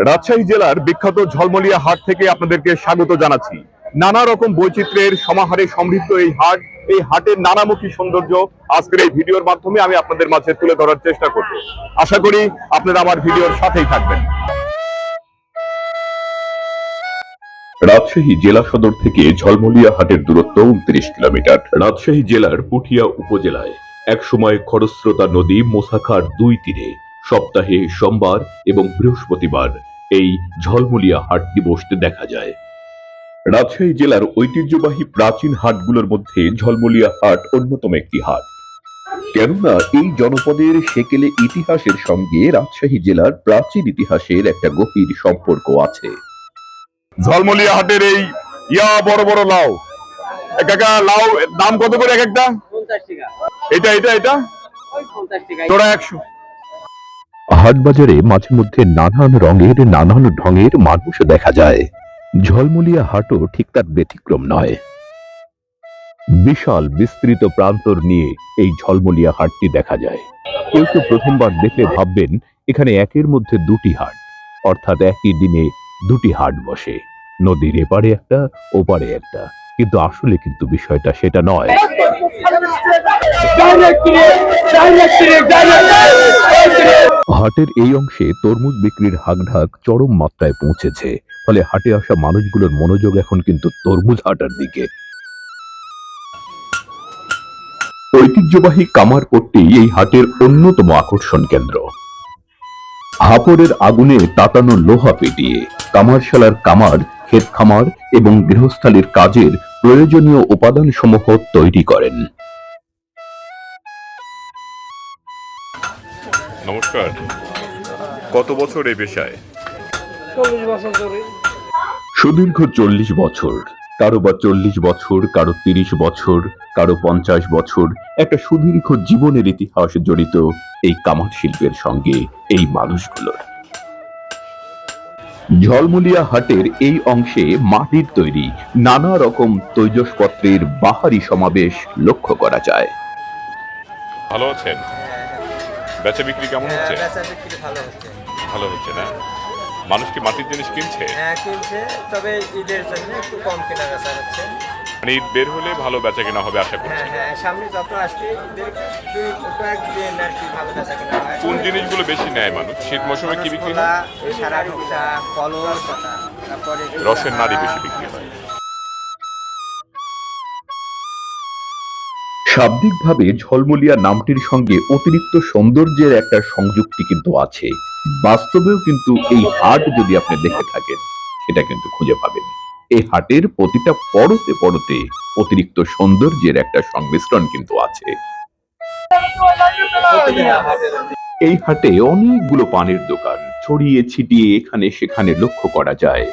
রাজশাহী জেলার বিখ্যাত ঝলমলিয়া হাট থেকে আপনাদেরকে স্বাগত জানাচ্ছি। নানা রকম বৈচিত্র্যের সমাহারে সমৃদ্ধ এই হাটের নানামুখী সৌন্দর্য আজকের এই ভিডিওর মাধ্যমে আমি আপনাদের মাঝে তুলে ধরার চেষ্টা করব। আশা করি আপনারা আমার ভিডিওর সাথেই থাকবেন। রাজশাহী জেলা সদর থেকে ঝলমলিয়া হাটের দূরত্ব 29 কিলোমিটার। রাজশাহী জেলার পুঠিয়া উপজেলায় একসময় খরস্রোতা নদী মোসাখার দুই তীরে সপ্তাহে সোমবার এবং বৃহস্পতিবার এই ঝলমলিয়া হাটটি বসতে দেখা যায়। রাজশাহী জেলার ঐতিহ্যবাহী প্রাচীন হাটগুলোর মধ্যে ঝলমলিয়া হাট অন্যতম একটি হাট। কেননা এই জনপদের সেকেলে ইতিহাসের সঙ্গে রাজশাহী জেলার প্রাচীন ইতিহাসের একটা গভীর সম্পর্ক আছে। ঝলমলিয়া হাটের এই বড় বড় লাউ, কাকা লাউ দাম কত করে এক একটা? 50 টাকা। এটা এটা এটা 50 টাকা। তোরা 100। হাট বাজারে মাঝে মধ্যে নানান রঙের নানান ঢঙের মানুষ দেখা যায়। ঝলমলিয়া হাটও ঠিক তার ব্যতিক্রম নয়। বিশাল বিস্তৃত প্রান্তর নিয়ে এই ঝলমলিয়া হাটটি দেখা যায়। কেউ কেউ প্রথমবার দেখলে ভাববেন এখানে একের মধ্যে দুটি হাট, অর্থাৎ একই দিনে দুটি হাট বসে, নদীর এপারে একটা ওপারে একটা। কিন্তু আসলে কিন্তু বিষয়টা সেটা নয়। হাটের এই অংশে তরমুজ বিক্রির হাকঢাক চরম মাত্রায় পৌঁছেছে, ফলে হাটে আসা মানুষগুলোর মনোযোগ এখন কিন্তু তরমুজ হাটার দিকে। ঐতিহ্যবাহী কামারপট্টি এই হাটের অন্যতম আকর্ষণ কেন্দ্র। হাপড়ের আগুনে তাতানো লোহা পেটিয়ে কামারশালার কামার ক্ষেত খামার এবং গৃহস্থালির কাজের প্রয়োজনীয় উপাদান সমূহ তৈরি করেন। নমস্কার, কত বছর এই পেশায়? 40 বছর ধরে। সুদীর্ঘ 40 বছর, কারো বা 40 বছর, কারো 30 বছর, কারো 50 বছর, একটা সুদীর্ঘ জীবনের ইতিহাস জড়িত এই কামার শিল্পের সঙ্গে এই মানুষগুলোর। ঝলমলিয়া হাটের এই অংশে মাটির তৈরি নানা রকম তৈজসপত্রের বাহারি সমাবেশ লক্ষ্য করা যায়। ভালো আছেন? বেচা বিক্রি কেমন হচ্ছে? বেচা বিক্রি ভালো হচ্ছে। ভালো হচ্ছে না? মানুষ কি মাটির জিনিস কিনছে? হ্যাঁ কিনছে, তবে ঈদের জন্য একটু কম কেনা বেচা হচ্ছে। মানে ঈদ বের হলে ভালো বেচা কেনা হবে আশা করছি। হ্যাঁ, সামনে যত আসবে ঈদের কয়েকদিন আর কি ভালো বেচা কেনা হয়। কোন জিনিসগুলো বেশি নেয় মানুষ? শীত মৌসুমে কি বিক্রি হয়? সারাটি পিঠা, কলস, তারপরে রসের নাড়ি বেশি বিক্রি হয়। শাব্দিকভাবে ঝলমলিয়া নামটির সঙ্গে অতিরিক্ত সৌন্দর্যের একটা সংযুক্তি কিন্তু আছে। বাস্তবেও কিন্তু এই হাট যদি আপনি দেখে থাকেন সেটা কিন্তু খুঁজে পাবেন। এই হাটের প্রতিটা পরতে পরতে অতিরিক্ত সৌন্দর্যের একটা সংমিশ্রণ কিন্তু আছে। এই হাটে অনেকগুলো পানের দোকান ছড়িয়ে ছিটিয়ে এখানে সেখানে লক্ষ্য করা যায়।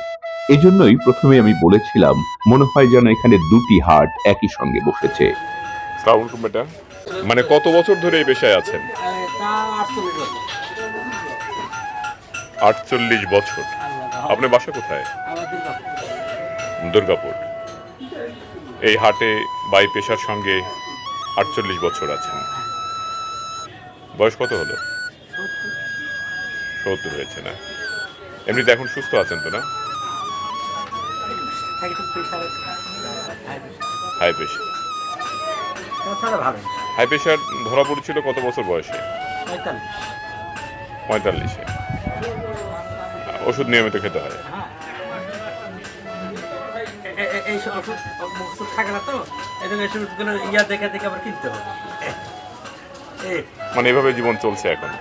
এজন্যই প্রথমে আমি বলেছিলাম মনে হয় যেন এখানে দুটি হাট একই সঙ্গে বসেছে। মানে কত বছর ধরে এই পেশায় আছেন? 48 বছর। আপনার বাসা কোথায়? দুর্গাপুর। এই হাটে বাই পেশার সঙ্গে 48 বছর আছেন। বয়স কত হলো? 70 হয়েছে না? এমনিতে এখন সুস্থ আছেন তো না? High pressure. হাই প্রেশার ধরা পড়েছিল কত বছর বয়সে? 45-এ। ওষুধ নিয়মিত খেতে হয়? এই ওষুধ থাকে না তো, এই জন্য ওষুধগুলো দেখে দেখে আবার কিনতে হবে। মানে এভাবে জীবন চলছে এখন।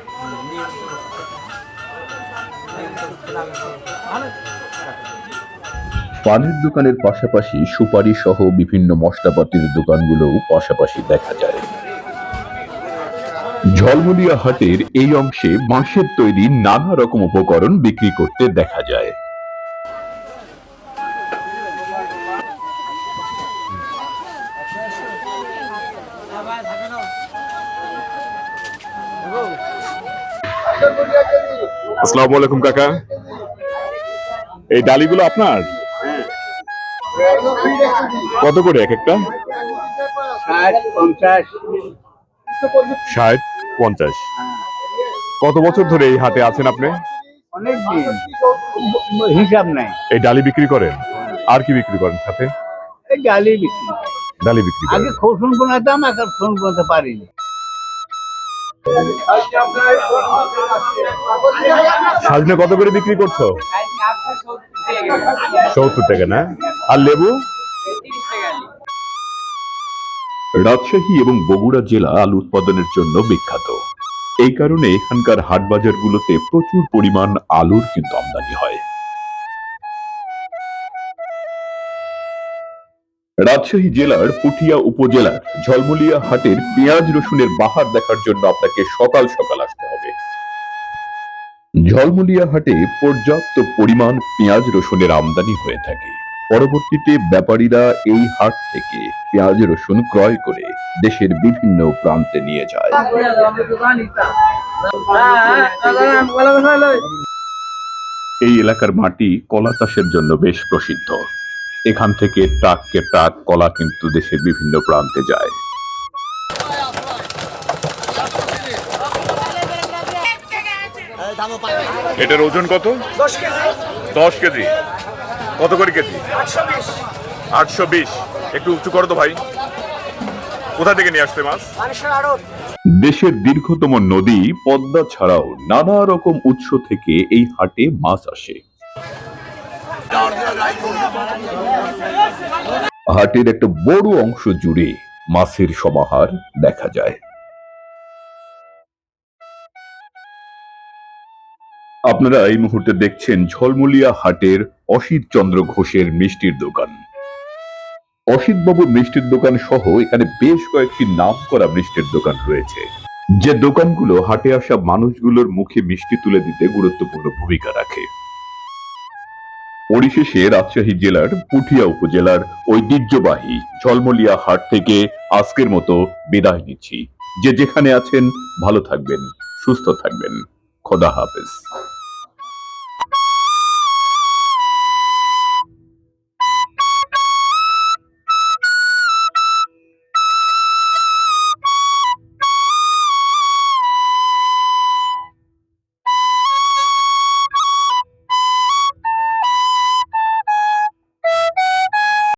পানের দোকানের পাশাপাশি সুপারি সহ বিভিন্ন মশলাপাতির দোকানগুলোও পাশাপাশি দেখা যায়। ঝলমলিয়া হাটের এই অংশে বাঁশের তৈরি নানা রকম উপকরণ বিক্রি করতে দেখা যায়। আসসালামু আলাইকুম কাকা, এই ডালিগুলো আপনার? কত করে এক একটা? 60-50। কত বছর ধরে এই হাটে আছেন আপনি? অনেক দিন হিসাব নাই। এই ডালি বিক্রি করেন, আর কি বিক্রি করেন সাথে? এই ডালি বিক্রি করি। ডালি বিক্রি করেন। আগে খোসন বানাতাম, এখন খোসন বানাতে পারিনি। সাজনে কত করে বিক্রি করছো? 70 টাকা না? আর লেবু? রাজশাহী এবং বগুড়া জেলা আলু উৎপাদনের জন্য বিখ্যাত। এই কারণে এখানকার হাট বাজারগুলোতে প্রচুর পরিমাণ আলুর কিন্তু আমদানি হয়। রাজশাহী জেলার পুঠিয়া উপজেলার ঝলমলিয়া হাটের পেঁয়াজ রসুনের বাহার দেখার জন্য আপনাকে সকাল সকাল আসতে হবে। ঝলমলিয়া হাটে পর্যাপ্ত পরিমাণ পেঁয়াজ রসুনের আমদানি হয়ে থাকে। পরবর্তীতে ব্যাপারীরা এই হাট থেকে পেঁয়াজ রসুন ক্রয় করে দেশের বিভিন্ন প্রান্তে নিয়ে যায়। এই এলাকার মাটি কলা চাষের জন্য বেশ প্রসিদ্ধ। এখান থেকে ট্রাককে ট্রাক কলা কিন্তু দেশের বিভিন্ন প্রান্তে যায়। এটার ওজন কত? 10 কেজি। কত করে কেজি? 820। একটু উঁচু করো তো ভাই। কোথা থেকে নিয়ে আসতে মাছ? দেশের দীর্ঘতম নদী পদ্মা ছাড়াও নানা রকম উৎস থেকে এই হাটে মাছ আসে। হাটের একটা বড় অংশ জুড়ে মাছের সমাহার দেখা যায়। আপনারা এই মুহূর্তে দেখছেন ঝলমলিয়া হাটের অসিত চন্দ্র ঘোষের মিষ্টির দোকান। অসিত বাবুর মিষ্টির দোকান সহ এখানে বেশ কয়েকটি নামকরা মিষ্টির দোকান রয়েছে, যে দোকানগুলো হাটে আসা মানুষগুলোর মুখে মিষ্টি তুলে দিতে গুরুত্বপূর্ণ ভূমিকা রাখে। পরিশেষে রাজশাহী জেলার পুঠিয়া উপজেলার ঐতিহ্যবাহী ঝলমলিয়া হাট থেকে আজকের মতো বিদায় নিচ্ছি। যে যেখানে আছেন ভালো থাকবেন, সুস্থ থাকবেন। খোদা হাফেজ।